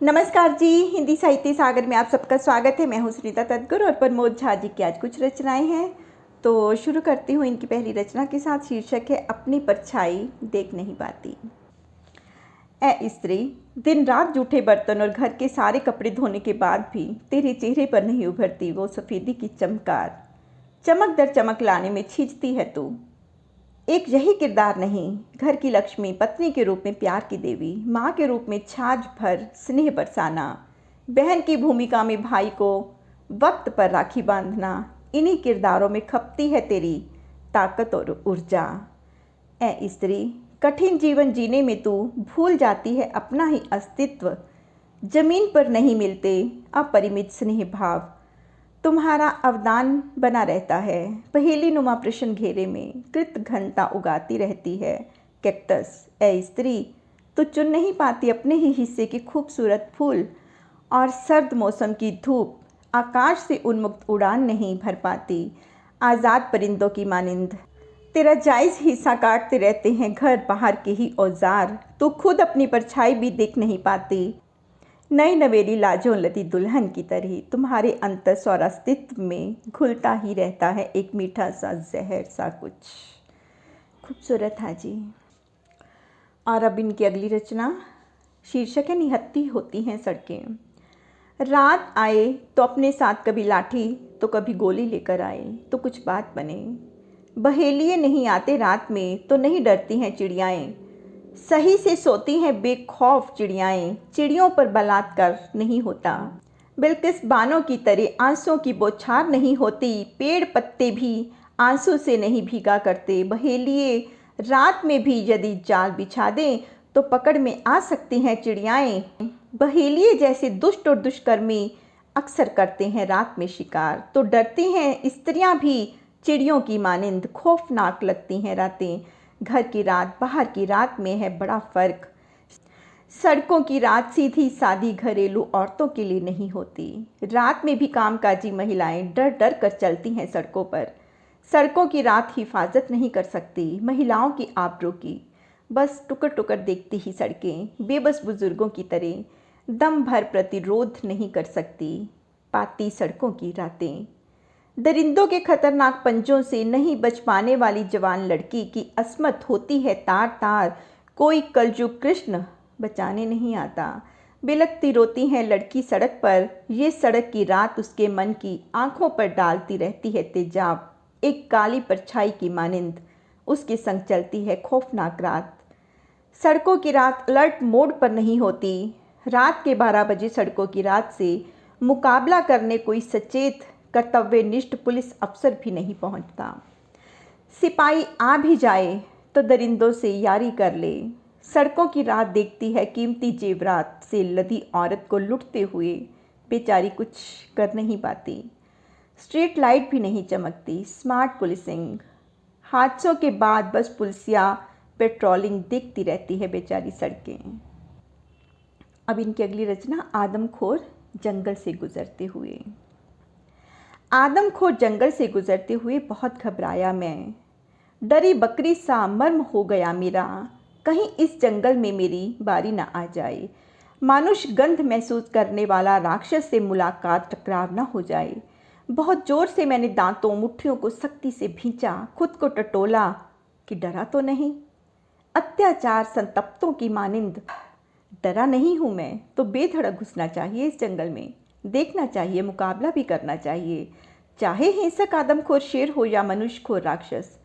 नमस्कार जी। हिंदी साहित्य सागर में आप सबका स्वागत है। मैं हूँ सुनीता तदगर और प्रमोद झा जी की आज कुछ रचनाएं हैं, तो शुरू करती हूँ इनकी पहली रचना के साथ। शीर्षक है अपनी परछाई देख नहीं पाती। ए स्त्री, दिन रात जूठे बर्तन और घर के सारे कपड़े धोने के बाद भी तेरे चेहरे पर नहीं उभरती वो सफ़ेदी की चमकार। चमक दर चमक लाने में खींचती है तू। एक यही किरदार नहीं, घर की लक्ष्मी, पत्नी के रूप में प्यार की देवी, माँ के रूप में छाछ भर स्नेह बरसाना, बहन की भूमिका में भाई को वक्त पर राखी बांधना, इन्हीं किरदारों में खपती है तेरी ताकत और ऊर्जा। ए स्त्री, कठिन जीवन जीने में तू भूल जाती है अपना ही अस्तित्व। जमीन पर नहीं मिलते अपरिमित स्नेह भाव, तुम्हारा अवदान बना रहता है पहेली नुमा प्रश्न घेरे में कृत घनता उगाती रहती है कैक्टस। ए स्त्री, तो चुन नहीं पाती अपने ही हिस्से के खूबसूरत फूल, और सर्द मौसम की धूप आकाश से उन्मुक्त उड़ान नहीं भर पाती आज़ाद परिंदों की मानिंद। तेरा जायज़ हिस्सा काटते रहते हैं घर बाहर के ही औजार, तो खुद अपनी परछाई भी देख नहीं पाती नई नवेली लाजों लदी दुल्हन की तरह। तुम्हारे अंतस और अस्तित्व में घुलता ही रहता है एक मीठा सा जहर सा कुछ। खूबसूरत है जी। और अब इनकी अगली रचना, शीर्षक है निहत्ती होती हैं सड़कें। रात आए तो अपने साथ कभी लाठी तो कभी गोली लेकर आए तो कुछ बात बने। बहेलिए नहीं आते रात में तो नहीं डरती हैं चिड़ियाएँ, सही से सोती हैं बेखौफ चिड़ियाएँ। चिड़ियों पर बलात्कार नहीं होता, बिल्किस बानों की तरह आंसुओं की बौछार नहीं होती। पेड़ पत्ते भी आंसू से नहीं भीगा करते। बहेलिए रात में भी यदि जाल बिछा दें तो पकड़ में आ सकती हैं चिड़ियाएँ। बहेलिए जैसे दुष्ट और दुष्कर्मी अक्सर करते हैं रात में शिकार, तो डरती हैं स्त्रियां भी चिड़ियों की मानिंद। खौफनाक लगती हैं रातें। घर की रात बाहर की रात में है बड़ा फ़र्क। सड़कों की रात सीधी सादी घरेलू औरतों के लिए नहीं होती। रात में भी कामकाजी महिलाएं डर डर कर चलती हैं सड़कों पर। सड़कों की रात हिफाजत नहीं कर सकती महिलाओं की आबरू की। बस टुकर टुकर देखती ही सड़कें बेबस बुजुर्गों की तरह दम भर प्रतिरोध नहीं कर सकती पाती सड़कों की रातें। दरिंदों के खतरनाक पंजों से नहीं बच पाने वाली जवान लड़की की अस्मत होती है तार तार। कोई कलजुग कृष्ण बचाने नहीं आता। बिलखती रोती है लड़की सड़क पर, ये सड़क की रात उसके मन की आंखों पर डालती रहती है तेजाब। एक काली परछाई की मानिंद उसके संग चलती है खौफनाक रात। सड़कों की रात अलर्ट मोड पर नहीं होती। रात के 12 बजे सड़कों की रात से मुकाबला करने कोई सचेत कर्तव्यनिष्ठ पुलिस अफसर भी नहीं पहुंचता। सिपाही आ भी जाए तो दरिंदों से यारी कर ले। सड़कों की रात देखती है कीमती जेवरात से लदी औरत को लुटते हुए, बेचारी कुछ कर नहीं पाती। स्ट्रीट लाइट भी नहीं चमकती। स्मार्ट पुलिसिंग, हादसों के बाद बस पुलिसिया पेट्रोलिंग देखती रहती है बेचारी सड़कें। अब इनकी अगली रचना, आदमखोर जंगल से गुजरते हुए। आदमखोर जंगल से गुजरते हुए बहुत घबराया मैं, डरी बकरी सा मर्म हो गया मेरा। कहीं इस जंगल में मेरी बारी न आ जाए, मानुष गंध महसूस करने वाला राक्षस से मुलाकात टकराव न हो जाए। बहुत जोर से मैंने दांतों मुट्ठियों को सख्ती से भींचा, खुद को टटोला कि डरा तो नहीं। अत्याचार संतप्तों की मानिंद डरा नहीं हूँ मैं, तो बेधड़क घुसना चाहिए इस जंगल में, देखना चाहिए, मुकाबला भी करना चाहिए, चाहे हिंसक आदमखोर शेर हो या मनुष्यखोर राक्षस।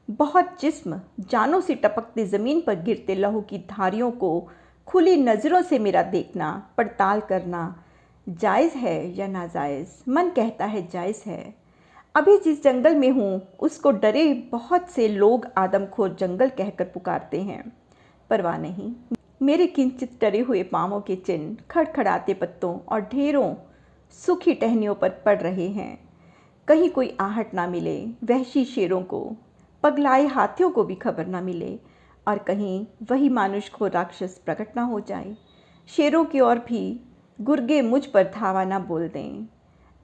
बहुत जिस्म जानों से टपकते ज़मीन पर गिरते लहू की धारियों को खुली नज़रों से मेरा देखना, पड़ताल करना जायज़ है या नाजायज़। मन कहता है जायज़ है। अभी जिस जंगल में हूँ उसको डरे बहुत से लोग आदमखोर जंगल कहकर पुकारते हैं। परवाह नहीं, मेरे किंचित डरे हुए पाँवों के चिन्ह खड़खड़ाते पत्तों और ढेरों सूखी टहनियों पर पड़ रहे हैं। कहीं कोई आहट ना मिले वहशी शेरों को, पगलाए हाथियों को भी खबर ना मिले, और कहीं वही मानुष को राक्षस प्रकट ना हो जाए। शेरों की ओर भी गुर्गे मुझ पर धावा ना बोल दें।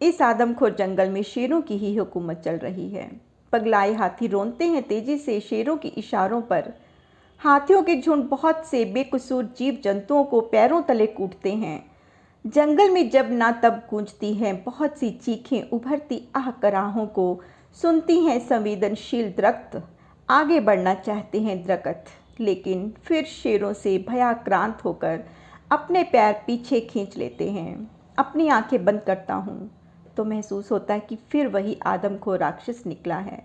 इस आदमखोर जंगल में शेरों की ही हुकूमत चल रही है। पगलाए हाथी रोनते हैं तेजी से शेरों के इशारों पर। हाथियों के झुंड बहुत से बेकसूर जीव जंतुओं को पैरों तले कूटते हैं। जंगल में जब ना तब गूंजती हैं बहुत सी चीखें, उभरती आह कराहों को सुनती हैं संवेदनशील दरख्त। आगे बढ़ना चाहते हैं दरख्त, लेकिन फिर शेरों से भयाक्रांत होकर अपने पैर पीछे खींच लेते हैं। अपनी आंखें बंद करता हूँ तो महसूस होता है कि फिर वही आदमखोर राक्षस निकला है,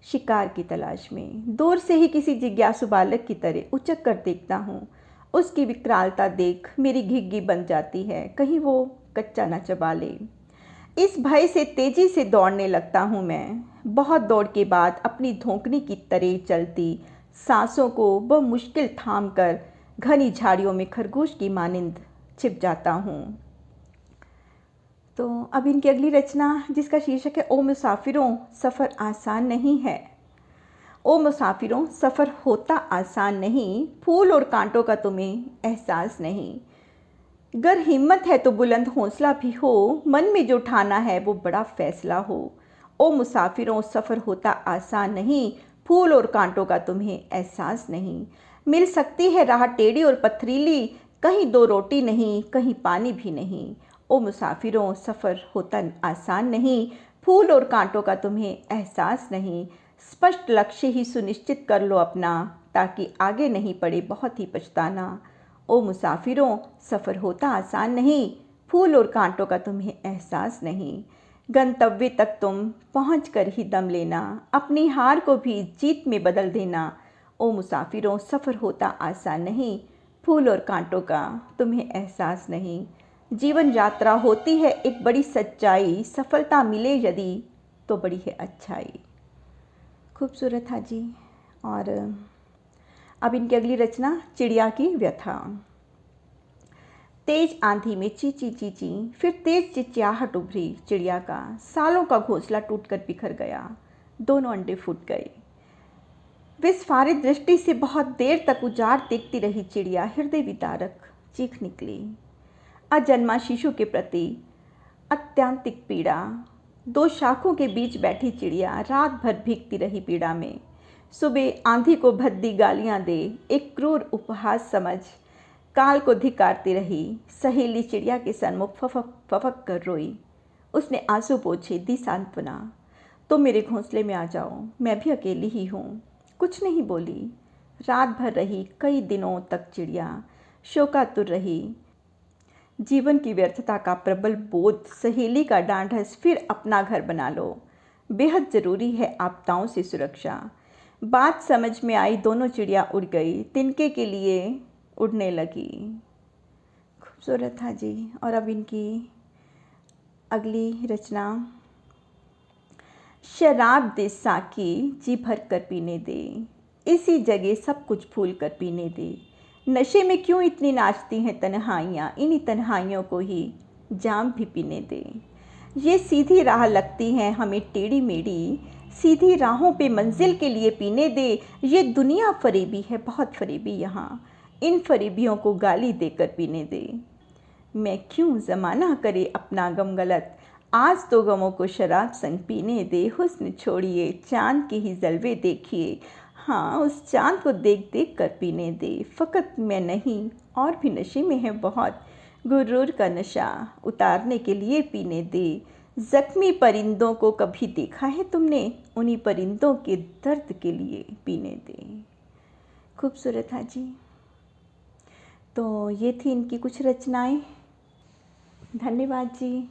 शिकार की तलाश में। दूर से ही किसी जिज्ञासु बालक की तरह उचक कर देखता हूँ। उसकी विकरालता देख मेरी घिघी बन जाती है, कहीं वो कच्चा न चबा ले। इस भय से तेजी से दौड़ने लगता हूँ मैं। बहुत दौड़ के बाद अपनी धोंकनी की तरह चलती सांसों को बमुश्किल थाम कर घनी झाड़ियों में खरगोश की मानिंद छिप जाता हूँ। तो अब इनकी अगली रचना, जिसका शीर्षक है ओ मुसाफिरों सफ़र आसान नहीं है। ओ मुसाफिरों सफ़र होता आसान नहीं, फूल और कांटों का तुम्हें एहसास नहीं। गर हिम्मत है तो बुलंद हौसला भी हो, मन में जो ठाना है वो बड़ा फैसला हो। ओ मुसाफिरों सफ़र होता आसान नहीं, फूल और कांटों का तुम्हें एहसास नहीं। मिल सकती है राह टेढ़ी और पथरीली, कहीं दो रोटी नहीं, कहीं पानी भी नहीं। ओ मुसाफिरों सफ़र होता आसान नहीं, फूल और कांटों का तुम्हें एहसास नहीं। स्पष्ट लक्ष्य ही सुनिश्चित कर लो अपना, ताकि आगे नहीं पड़े बहुत ही पछताना। ओ मुसाफिरों सफ़र होता आसान नहीं, फूल और कांटों का तुम्हें एहसास नहीं। गंतव्य तक तुम पहुँच कर ही दम लेना, अपनी हार को भी जीत में बदल देना। ओ मुसाफिरों सफ़र होता आसान नहीं, फूल और कांटों का तुम्हें एहसास नहीं। जीवन यात्रा होती है एक बड़ी सच्चाई, सफलता मिले यदि तो बड़ी है अच्छाई। खूबसूरत था जी। और अब इनकी अगली रचना, चिड़िया की व्यथा। तेज आंधी में चींची चींची, फिर तेज चिचियाहट उभरी चिड़िया का। सालों का घोंसला टूटकर बिखर गया, दोनों अंडे फूट गए। विस्फारित दृष्टि से बहुत देर तक उजाड़ देखती रही चिड़िया। हृदय विदारक चीख निकली। अजन्मा शिशु के प्रति अत्यंतिक पीड़ा। दो शाखों के बीच बैठी चिड़िया रात भर भीगती रही पीड़ा में। सुबह आंधी को भद्दी गालियां दे एक क्रूर उपहास समझ काल को धिक्कारती रही। सहेली चिड़िया के सन्मुख फफक फफक कर रोई। उसने आंसू पोंछे, दी सांत्वना। तुम मेरे घोंसले में आ जाओ, मैं भी अकेली ही हूँ। कुछ नहीं बोली। रात भर रही, कई दिनों तक चिड़िया शोकातुर रही। जीवन की व्यर्थता का प्रबल बोध, सहेली का ढांढस, फिर अपना घर बना लो। बेहद ज़रूरी है आपदाओं से सुरक्षा। बात समझ में आई, दोनों चिड़िया उड़ गई, तिनके के लिए उड़ने लगी। खूबसूरत था जी। और अब इनकी अगली रचना, शराब दे साकी जी भर कर पीने दे, इसी जगह सब कुछ भूल कर पीने दे। नशे में क्यों इतनी नाचती हैं तन्हाइयाँ, इन्हीं तन्हाइयों को ही जाम भी पीने दे। ये सीधी राह लगती हैं हमें टेढ़ी मेढ़ी, सीधी राहों पे मंजिल के लिए पीने दे। ये दुनिया फरेबी है, बहुत फरेबी यहाँ, इन फरेबियों को गाली देकर पीने दे। मैं क्यों ज़माना करे अपना गम गलत, आज तो गमों को शराब संग पीने दे। हुस्न छोड़िए, चाँद के ही जलवे देखिए, हाँ उस चाँद को देख देख कर पीने दे। फ़कत मैं नहीं, और भी नशे में है बहुत, गुरूर का नशा उतारने के लिए पीने दे। ज़ख्मी परिंदों को कभी देखा है तुमने, उन्हीं परिंदों के दर्द के लिए पीने दे। खूबसूरत था जी। तो ये थी इनकी कुछ रचनाएं। धन्यवाद जी।